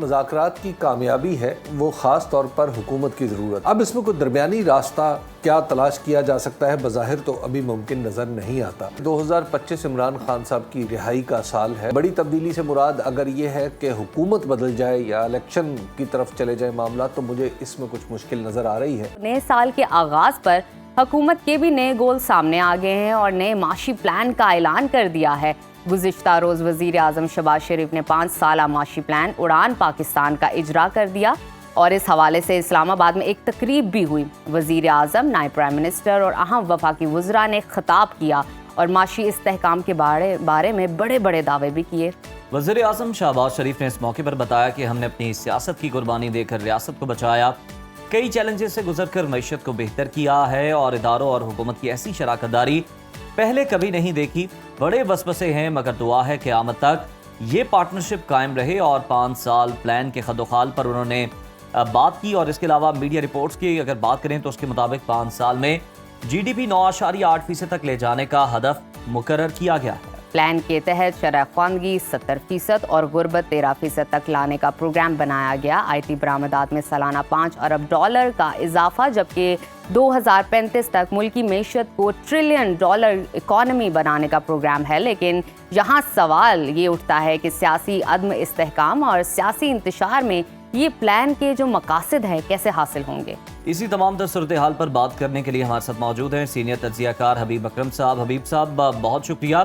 مذاکرات کی کامیابی ہے وہ خاص طور پر حکومت کی ضرورت۔ اب اس میں کوئی درمیانی راستہ کیا تلاش کیا جا سکتا ہے بظاہر تو ابھی ممکن نظر نہیں آتا۔ 2025 عمران خان صاحب کی رہائی کا سال ہے۔ بڑی تبدیلی سے مراد اگر یہ ہے کہ حکومت بدل جائے یا الیکشن کی طرف چلے جائے معاملات تو مجھے اس میں کچھ مشکل نظر آ رہی ہے۔ نئے سال کے آغاز پر حکومت کے بھی نئے گول سامنے آ گئے ہیں اور نئے معاشی پلان کا اعلان کر دیا ہے۔ گزشتہ روز وزیر اعظم شہباز شریف نے 5 سالہ معاشی پلان اڑان پاکستان کا اجرا کر دیا اور اس حوالے سے اسلام آباد میں ایک تقریب بھی ہوئی۔ وزیر اعظم، نائب پرائم منسٹر اور اہم وفاقی وزراء نے خطاب کیا اور معاشی استحکام کے بارے میں بڑے بڑے دعوے بھی کیے۔ وزیر اعظم شہباز شریف نے اس موقع پر بتایا کہ ہم نے اپنی سیاست کی قربانی دے کر ریاست کو بچایا، کئی چیلنجز سے گزر کر معیشت کو بہتر کیا ہے اور اداروں اور حکومت کی ایسی شراکت داری پہلے کبھی نہیں دیکھی۔ بڑے وسوسے ہیں مگر دعا ہے قیامت تک یہ پارٹنرشپ قائم رہے۔ اور 5 سال پلان کے خد و خال پر انہوں نے بات کی۔ اور اس کے علاوہ میڈیا رپورٹس کی اگر بات کریں تو اس کے مطابق 5 سال میں جی ڈی پی 9.8% تک لے جانے کا ہدف مقرر کیا گیا ہے۔ پلان کے تحت شرح خواندگی 70% اور غربت 13% تک لانے کا پروگرام بنایا گیا۔ آئی ٹی برآمدات میں سالانہ $5 ارب کا اضافہ، جبکہ 2035 تک ملکی معیشت کو $1 ٹریلین اکانومی بنانے کا پروگرام ہے۔ لیکن یہاں سوال یہ اٹھتا ہے کہ سیاسی عدم استحکام اور سیاسی انتشار میں یہ پلان کے جو مقاصد ہیں کیسے حاصل ہوں گے؟ اسی تمام تر صورتحال پر بات کرنے کے لیے ہمارے ساتھ موجود ہیں سینئر تجزیہ کار حبیب اکرم صاحب۔ حبیب صاحب بہت شکریہ۔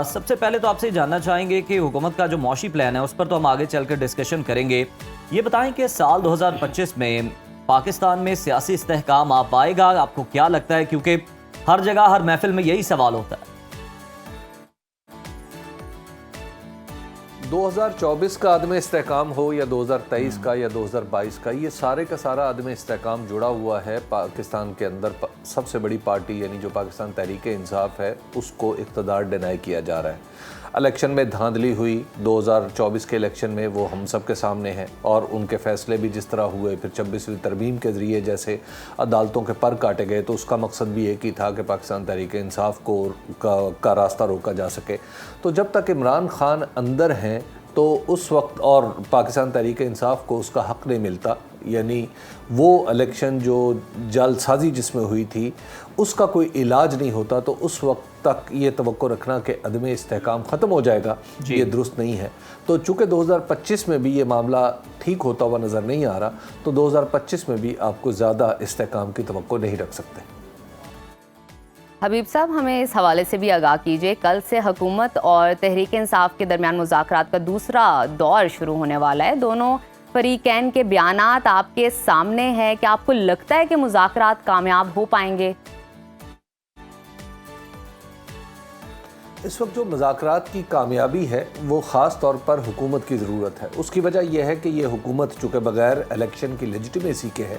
سب سے پہلے تو آپ سے جاننا چاہیں گے کہ حکومت کا جو معاشی پلان ہے اس پر تو ہم آگے چل کر ڈسکشن کریں گے۔ یہ بتائیں کہ سال 2025 میں پاکستان میں سیاسی استحکام آ پائے گا؟ آپ کو کیا لگتا ہے؟ کیونکہ ہر جگہ ہر محفل میں یہی سوال ہوتا ہے۔ 2024 کا عدم استحکام ہو یا 2023 کا یا 2022 کا، یہ سارے کا سارا عدم استحکام جڑا ہوا ہے پاکستان کے اندر سب سے بڑی پارٹی یعنی جو پاکستان تحریک انصاف ہے اس کو اقتدار ڈینائی کیا جا رہا ہے۔ الیکشن میں دھاندلی ہوئی، 2024 کے الیکشن میں وہ ہم سب کے سامنے ہے اور ان کے فیصلے بھی جس طرح ہوئے، پھر 26ویں ترمیم کے ذریعے جیسے عدالتوں کے پر کاٹے گئے تو اس کا مقصد بھی ایک ہی تھا کہ پاکستان تحریک انصاف کا راستہ روکا جا سکے۔ تو جب تک عمران خان اندر ہیں تو اس وقت اور پاکستان تحریک انصاف کو اس کا حق نہیں ملتا، یعنی وہ الیکشن جو جعل سازی جس میں ہوئی تھی اس کا کوئی علاج نہیں ہوتا تو اس وقت تک یہ توقع رکھنا کہ عدم استحکام ختم ہو جائے گا یہ درست نہیں ہے۔ تو چونکہ 2025 میں بھی یہ معاملہ ٹھیک ہوتا ہوا نظر نہیں آ رہا تو 2025 میں بھی آپ کو زیادہ استحکام کی توقع نہیں رکھ سکتے۔ حبیب صاحب ہمیں اس حوالے سے بھی آگاہ کیجیے، کل سے حکومت اور تحریک انصاف کے درمیان مذاکرات کا دوسرا دور شروع ہونے والا ہے۔ دونوں فریقین کے بیانات آپ کے سامنے ہیں، کیا آپ کو لگتا ہے کہ مذاکرات کامیاب ہو پائیں گے؟ اس وقت جو مذاکرات کی کامیابی ہے وہ خاص طور پر حکومت کی ضرورت ہے۔ اس کی وجہ یہ ہے کہ یہ حکومت چونکہ بغیر الیکشن کی لیجیٹیمیسی کے ہے،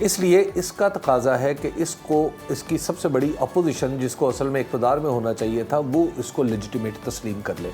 اس لیے اس کا تقاضا ہے کہ اس کی سب سے بڑی اپوزیشن جس کو اصل میں اقتدار میں ہونا چاہیے تھا وہ اس کو لیجیٹیمیٹ تسلیم کر لے۔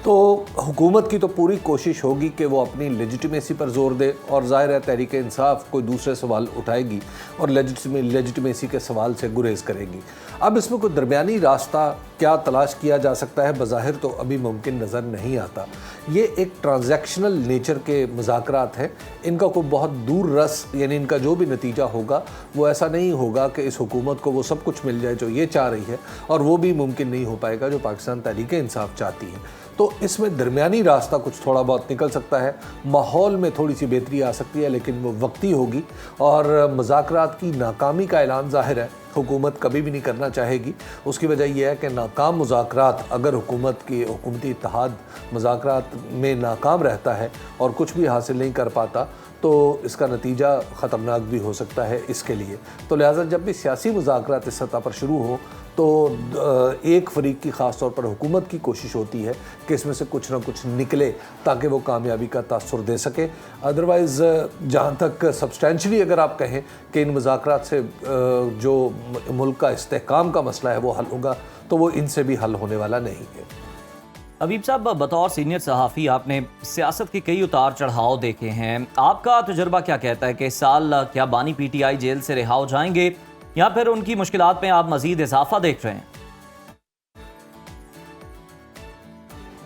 تو حکومت کی تو پوری کوشش ہوگی کہ وہ اپنی لیجیٹیمیسی پر زور دے اور ظاہر ہے تحریک انصاف کوئی دوسرے سوال اٹھائے گی اور لیجیٹیمیسی کے سوال سے گریز کرے گی۔ اب اس میں کوئی درمیانی راستہ کیا تلاش کیا جا سکتا ہے بظاہر تو ابھی ممکن نظر نہیں آتا۔ یہ ایک ٹرانزیکشنل نیچر کے مذاکرات ہیں، ان کا کوئی بہت دور رس یعنی ان کا جو بھی نتیجہ ہوگا وہ ایسا نہیں ہوگا کہ اس حکومت کو وہ سب کچھ مل جائے جو یہ چاہ رہی ہے، اور وہ بھی ممکن نہیں ہو پائے گا جو پاکستان تحریک انصاف چاہتی ہے۔ تو اس میں درمیانی راستہ کچھ تھوڑا بہت نکل سکتا ہے، ماحول میں تھوڑی سی بہتری آ سکتی ہے لیکن وہ وقتی ہوگی، اور مذاکرات کی ناکامی کا اعلان ظاہر ہے حکومت کبھی بھی نہیں کرنا چاہے گی۔ اس کی وجہ یہ ہے کہ ناکام مذاکرات، اگر حکومتی اتحاد مذاکرات میں ناکام رہتا ہے اور کچھ بھی حاصل نہیں کر پاتا تو اس کا نتیجہ خطرناک بھی ہو سکتا ہے اس کے لیے۔ تو لہٰذا جب بھی سیاسی مذاکرات اس سطح پر شروع ہوں تو ایک فریق کی خاص طور پر حکومت کی کوشش ہوتی ہے کہ اس میں سے کچھ نہ کچھ نکلے تاکہ وہ کامیابی کا تاثر دے سکے۔ ادروائز جہاں تک سبسٹینشلی اگر آپ کہیں کہ ان مذاکرات سے جو ملک کا استحکام کا مسئلہ ہے وہ حل ہوگا تو وہ ان سے بھی حل ہونے والا نہیں ہے۔ حبیب صاحب بطور سینئر صحافی آپ نے سیاست کے کئی اتار چڑھاؤ دیکھے ہیں، آپ کا تجربہ کیا کہتا ہے کہ اس سال کیا بانی پی ٹی آئی جیل سے رہا ہو جائیں گے یا پھر ان کی مشکلات میں آپ مزید اضافہ دیکھ رہے ہیں؟